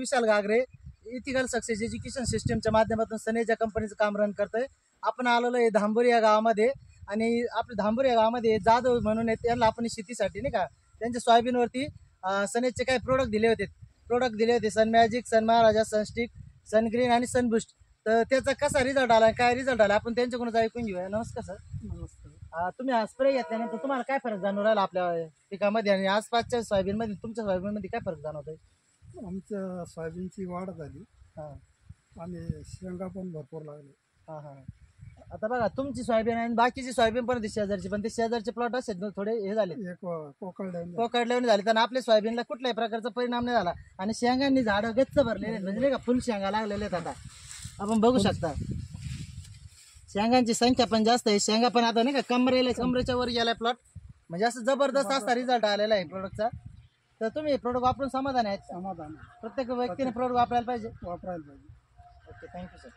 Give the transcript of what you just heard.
विशाल घागरे ethical success education सिस्टमच्या माध्यमातून सनेजा कंपनीचं काम रन करतोय. आपण आलेलो आहे धांबोरी या गावामध्ये आणि आपल्या धांबोरी या गावामध्ये जाधव म्हणून आहेत, त्यांना आपण शेतीसाठी नाही का त्यांच्या सोयाबीनवरती सनेजचे काही प्रोडक्ट दिले होते सन मॅजिक, सन महाराजा, सनस्टिक, सनग्रीन आणि सनबुस्ट. तर त्याचा कसा रिझल्ट आला, काय रिझल्ट आला आपण त्यांच्याकडूनच ऐकून घेऊया. नमस्कार सर. नमस्कार. तुम्ही हा स्प्रे घेतल्यानंतर तुम्हाला काय फरक जाणून राहिला आपल्या पिकामध्ये आणि आसपासच्या सोयाबीनमध्ये तुमच्या सोयाबीनमध्ये काय फरक जाणवतोय? आमच्या सोयाबीनची वाढ झाली हां आणि शेंगा पण भरपूर लागले. हां हां. आता बघा तुमची सोयाबीन आणि बाकीची सोयाबीन पण शेजारची, पण ते शेजारचे प्लॉट असेल ना थोडे हे झाले एक कोकळल्याने कोकडल्याने झाले, तर आपल्या सोयाबीनला कुठल्याही प्रकारचा परिणाम नाही झाला आणि शेंगांनी झाडं गच्च भरलेले आहेत, म्हणजे नाही का फुल शेंगा लागलेले आहेत. आता आपण बघू शकता शेंगांची संख्या पण जास्त आहे. शेंगा पण आता नाही का कमरेच्या वर गेलाय प्लॉट, म्हणजे असं जबरदस्त असा रिझल्ट आलेला आहे प्रोडक्टचा. तर तुम्ही प्रोडक्ट वापरून समाधान आहेत? समाधान प्रत्येक व्यक्तीने प्रोडक्ट वापरायला पाहिजे. वापरायला पाहिजे. Okay, thank you sir.